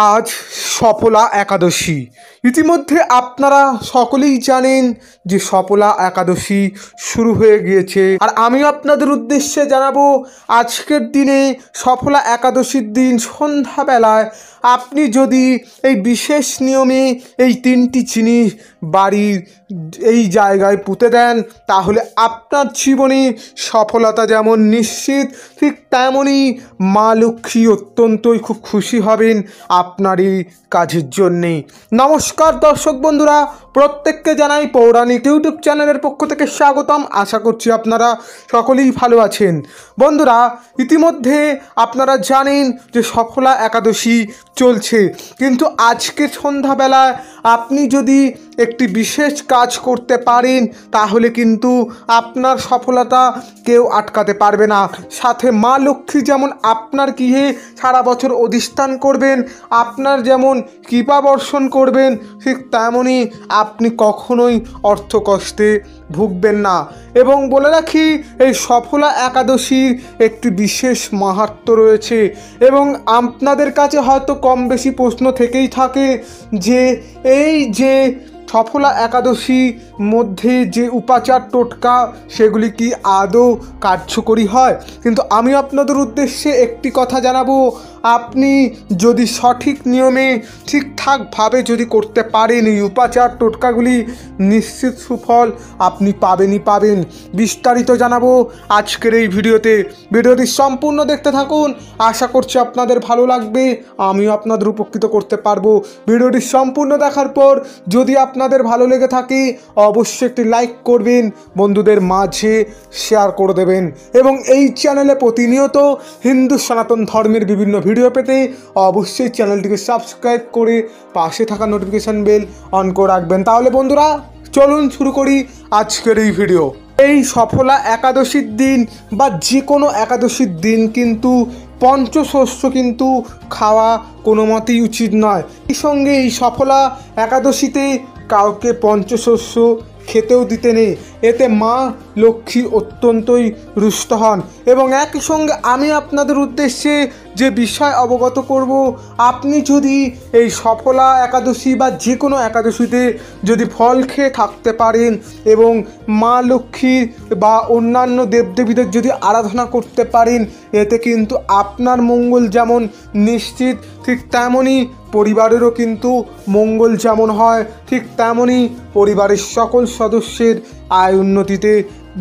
আজ সফলা একাদশী। ইতিমধ্যে আপনারা সকলেই জানেন যে সফলা একাদশী শুরু হয়ে গিয়েছে, আর আমি আপনাদের উদ্দেশ্যে জানাবো আজকের দিনে সফলা একাদশীর দিন সন্ধ্যাবেলায় আপনি যদি এই বিশেষ নিয়মে এই তিনটি জিনিস বাড়ির এই জায়গায় পুঁতে দেন, তাহলে আপনার জীবনে সফলতা যেমন নিশ্চিত, ঠিক তেমনই মা লক্ষ্মী অত্যন্তই খুব খুশি হবেন আপনার এই কাজের জন্যে। নমস্কার দর্শক বন্ধুরা, প্রত্যেককে জানাই পৌরাণিক ইউটিউব চ্যানেলের পক্ষ থেকে স্বাগতম। আশা করছি আপনারা সকলেই ভালো আছেন। বন্ধুরা, ইতিমধ্যে আপনারা জানেন যে সফলা একাদশী চলছে, কিন্তু আজকে সন্ধ্যাবেলায় আপনি যদি একটি বিশেষ কাজ করতে পারেন, তাহলে কিন্তু আপনার সফলতা কেউ আটকাতে পারবে না। সাথে মা লক্ষ্মী যেমন আপনার গৃহে সারা বছর অধিষ্ঠান করবেন, আপনার যেমন কৃপা বর্ষণ করবেন, ঠিক তেমনই আপনি কখনোই অর্থকষ্টে ভুগবেন না। এবং বলে রাখি, এই সফলা একাদশীর একটি বিশেষ মাহাত্ম্য রয়েছে, এবং আপনাদের কাছে হয়তো কম বেশি প্রশ্ন থেকেই থাকে যে এই যে সফলা একাদশী মধ্যে যে উপাচার টোটকা সেগুলি কি আদৌ কার্যকরী হয়। কিন্তু আমি আপনাদের উদ্দেশ্যে একটি কথা জানাবো, আপনি যদি সঠিক নিয়মে ঠিকঠাকভাবে যদি করতে পারেন এই উপাচার টোটকাগুলি, নিশ্চিত সুফল আপনি পাবেন। বিস্তারিত জানাবো আজকের এই ভিডিওটি সম্পূর্ণ দেখতে থাকুন। আশা করছি আপনাদের ভালো লাগবে, আমিও আপনাদের উপকৃত করতে পারবো। ভিডিওটি সম্পূর্ণ দেখার পর যদি আপনাদের ভালো লেগে থাকে, অবশ্যই একটি লাইক করবেন, বন্ধুদের মাঝে শেয়ার করে দেবেন, এবং এই চ্যানেলে প্রতিনিয়ত হিন্দু সনাতন ধর্মের বিভিন্ন ভিডিও পেতে অবশ্যই চ্যানেলটিকে সাবস্ক্রাইব করে পাশে থাকা নোটিফিকেশান বেল অন করে রাখবেন। তাহলে বন্ধুরা, চলুন শুরু করি আজকের এই ভিডিও। এই সফলা একাদশীর দিন বা যে কোনো একাদশীর দিন কিন্তু পঞ্চশস্য কিন্তু খাওয়া কোনো মতেই উচিত নয়। এই সঙ্গে এই সফলা একাদশীতে কাউকে পঞ্চশস্য খেতেও দিতে নেই, এতে মা লক্ষ্মী অত্যন্তই রুষ্ট হন। এবং একই সঙ্গে আমি আপনাদের উদ্দেশ্যে যে বিষয় অবগত করব, আপনি যদি এই সফলা একাদশী বা যে কোনো একাদশীতে যদি ফল খেয়ে থাকতে পারেন এবং মা লক্ষ্মীর বা অন্যান্য দেবদেবীদের যদি আরাধনা করতে পারেন, এতে কিন্তু আপনার মঙ্গল যেমন নিশ্চিত, ঠিক তেমনই পরিবারেরও কিন্তু মঙ্গল যেমন হয়, ঠিক তেমনই পরিবারের সকল সদস্যের আয় উন্নতিতে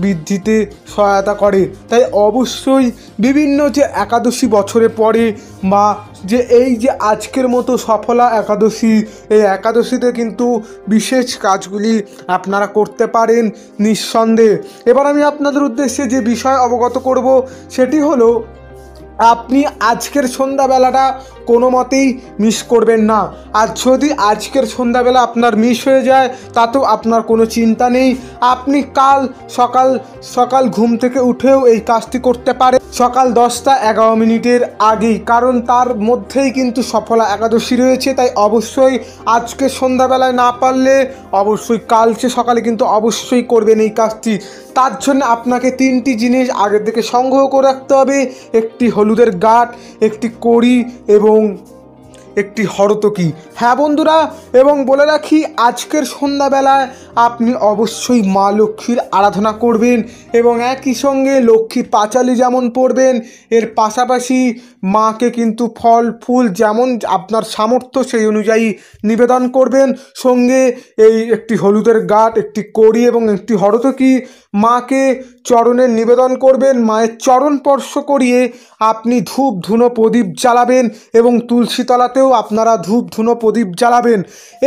বৃদ্ধিতে সহায়তা করে। তাই অবশ্যই বিভিন্ন যে একাদশী বছরে পড়ে বা যে এই যে আজকের মতো সফলা একাদশী, এই একাদশীতে কিন্তু বিশেষ কাজগুলি আপনারা করতে পারেন নিঃসন্দেহে। এবার আমি আপনাদের উদ্দেশ্যে যে বিষয় অবগত করব সেটি হলো, আপনি আজকের সন্ধ্যাবেলাটা কোনো মতেই মিস করবেন না। আর যদি আজকের সন্ধ্যাবেলা আপনার মিস হয়ে যায়, তাতেও আপনার কোনো চিন্তা নেই। আপনি কাল সকাল ঘুম থেকে উঠেও এই কাজটি করতে পারেন, সকাল 10টা 11 মিনিটের আগেই, কারণ তার মধ্যেই কিন্তু সফলা একাদশী রয়েছে। তাই অবশ্যই আজকে সন্ধ্যাবেলায় না পারলে অবশ্যই কালকে সকালে কিন্তু অবশ্যই করবেন এই কাজটি। তার জন্য আপনাকে 3টি জিনিস আগের থেকে সংগ্রহ করে রাখতে হবে: একটি হলুদের গাঁট, একটি কড়ি এবং একটি হরতকি। হ্যাঁ বন্ধুরা, এবং বলে রাখি, আজকের সন্ধ্যাবেলায় আপনি অবশ্যই মা লক্ষ্মীর আরাধনা করবেন এবং একই সঙ্গে লক্ষ্মী পাঁচালি যেমন পড়বেন, এর পাশাপাশি মাকে কিন্তু ফল ফুল যেমন আপনার সামর্থ্য সেই অনুযায়ী নিবেদন করবেন। সঙ্গে এই একটি হলুদের গাঁট, একটি কড়ি এবং একটি হরতকি মাকে চরণে নিবেদন করবেন। মায়ের চরণ স্পর্শ করিয়ে আপনি ধূপ ধুনো প্রদীপ জ্বালাবেন এবং তুলসীতলাতেও আপনারা ধূপ ধুনো প্রদীপ জ্বালাবেন।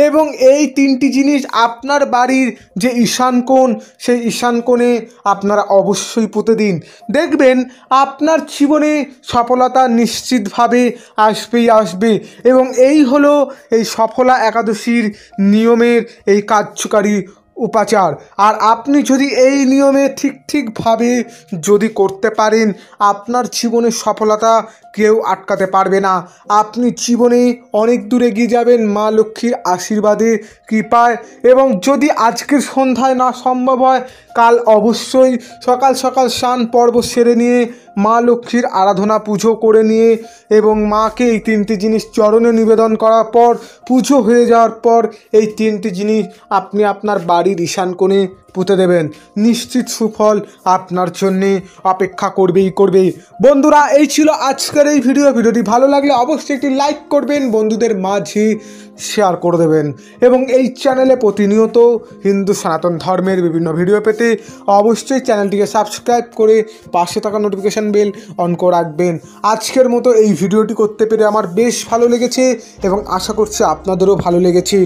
এবং এই 3টি জিনিস আপনার বাড়ির যে ঈশান কোণ, সেই ঈশান কোণে আপনারা অবশ্যই পুঁতে দিন। দেখবেন আপনার জীবনে সফলতা নিশ্চিতভাবে আসবে। এবং এই হলো এই সফলা একাদশীর নিয়মের এই কার্যকারী উপাচার। আর আপনি যদি এই নিয়মে ঠিকভাবে যদি করতে পারেন, আপনার জীবনের সফলতা কেউ আটকাতে পারবে না। আপনি জীবনে অনেক দূর এগিয়ে যাবেন মা লক্ষ্মীর আশীর্বাদে, কৃপায়। এবং যদি আজকের সন্ধ্যায় না সম্ভব হয়, কাল অবশ্যই সকাল স্নান পর্ব সেরে নিয়ে মা লক্ষ্মীর আরাধনা পুজো করে নিয়ে এবং মাকে এই 3টি জিনিস চরণে নিবেদন করার পর পুজো হয়ে যাওয়ার পর এই 3টি জিনিস আপনি আপনার বাড়ির ঈশান কোণে পুঁতে দেবেন। নিশ্চিত সুফল আপনার জন্যে অপেক্ষা করবে। বন্ধুরা, এই ছিল আজকের এই ভিডিওটি ভালো লাগলে অবশ্যই একটি লাইক করবেন, বন্ধুদের মাঝে শেয়ার করে দেবেন এবং এই চ্যানেলে প্রতিনিয়ত হিন্দু সনাতন ধর্মের বিভিন্ন ভিডিও পেতে অবশ্যই চ্যানেলটিকে সাবস্ক্রাইব করে পাশে থাকা নোটিফিকেশান বেল অন করে রাখবেন। আজকের মতো এই ভিডিওটি করতে পেরে আমার বেশ ভালো লেগেছে এবং আশা করছি আপনাদেরও ভালো লেগেছে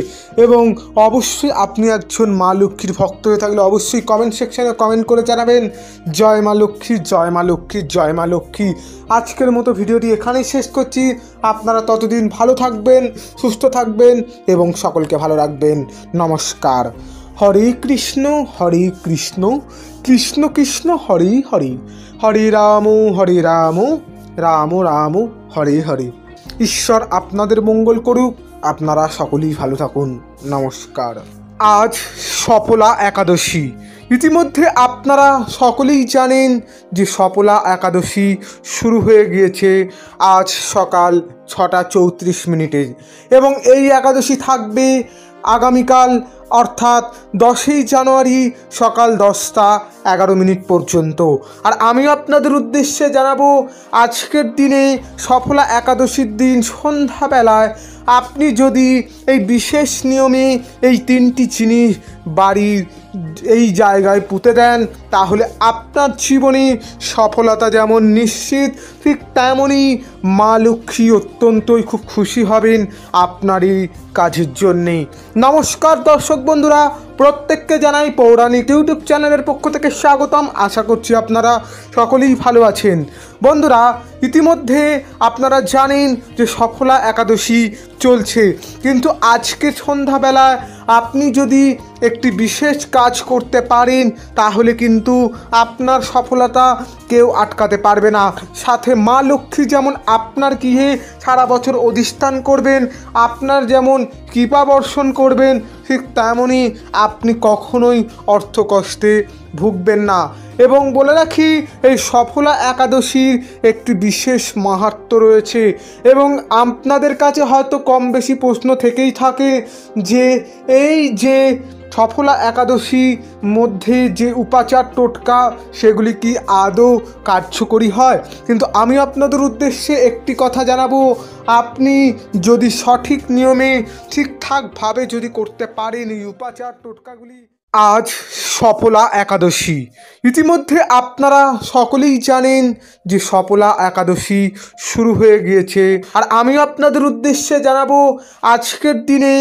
এবং অবশ্যই আপনি একজন মা লক্ষ্মীর ভক্ত হয়ে থাকলে অবশ্যই কমেন্ট সেকশানে কমেন্ট করে জানাবেন জয় মা লক্ষ্মী, জয় মা লক্ষ্মী, জয় মা লক্ষ্মী। আজকের মতো ভিডিওটি এখানেই শেষ করছি। আপনারা ততদিন ভালো থাকবেন, সুস্থ থাকবেন এবং সকলকে ভালো রাখবেন। নমস্কার। হরে কৃষ্ণ, কৃষ্ণ কৃষ্ণ হরে হরে, হরে রাম, রাম রাম হরে হরে। ঈশ্বর আপনাদের মঙ্গল করুক। আপনারা সকলেই ভালো থাকুন। নমস্কার। আজ সফলা একাদশী। ইতিমধ্যে আপনারা সকলেই জানেন যে সফলা একাদশী শুরু হয়ে গিয়েছে আজ সকাল 6:34 এবং এই একাদশী থাকবে আগামীকাল অর্থাৎ 10ই জানুয়ারি সকাল 10:11 পর্যন্ত। আর আমি আপনাদের উদ্দেশ্যে জানাবো আজকের দিনে সফলা একাদশীর দিন সন্ধ্যাবেলায় আপনি যদি এই বিশেষ নিয়মে এই 3টি জিনিস বাড়ির এই জায়গায় পুঁতে দেন তাহলে আপনার জীবনে সফলতা যেমন নিশ্চিত, ঠিক তেমনই মা লক্ষ্মী অত্যন্তই খুব খুশি হবেন আপনার এই কাজের জন্যে। নমস্কার দর্শক বন্ধুরা, প্রত্যেককে জানাই পৌরাণিক ইউটিউব চ্যানেলের পক্ষ থেকে স্বাগতম। আশা করছি আপনারা সকলেই ভালো আছেন। বন্ধুরা, ইতিমধ্যে আপনারা জানেন যে সফলা একাদশী চলছে, কিন্তু আজকে সন্ধ্যাবেলায় আপনি যদি একটি বিশেষ কাজ করতে পারেন তাহলে কিন্তু আপনার সফলতা কেউ আটকাতে পারবে না। সাথে মা লক্ষ্মী যেমন আপনার গৃহে সারা বছর অধিষ্ঠান করবেন, আপনার যেমন কৃপা বর্ষণ করবেন, ঠিক তেমনই আপনি কখনোই অর্থকষ্টে ভুগবেন না। এবং বলে রাখি, এই সফলা একাদশীর একটি বিশেষ মাহাত্ম্য রয়েছে এবং আপনাদের কাছে হয়তো কম বেশি প্রশ্ন থেকেই থাকে যে এই যে সফলা একাদশী মধ্যে যে উপাচার টোটকা সেগুলি কি আদৌ কার্যকরী হয়। কিন্তু আমি আপনাদের উদ্দেশ্যে একটি কথা জানাবো, আপনি যদি সঠিক নিয়মে ঠিকঠাকভাবে যদি করতে পারেন এই উপাচার টোটকাগুলি। আজ সফলা একাদশী। ইতিমধ্যে আপনারা সকলেই জানেন যে সফলা একাদশী শুরু হয়ে গিয়েছে আর আমি আপনাদের উদ্দেশ্যে জানাবো আজকের দিনে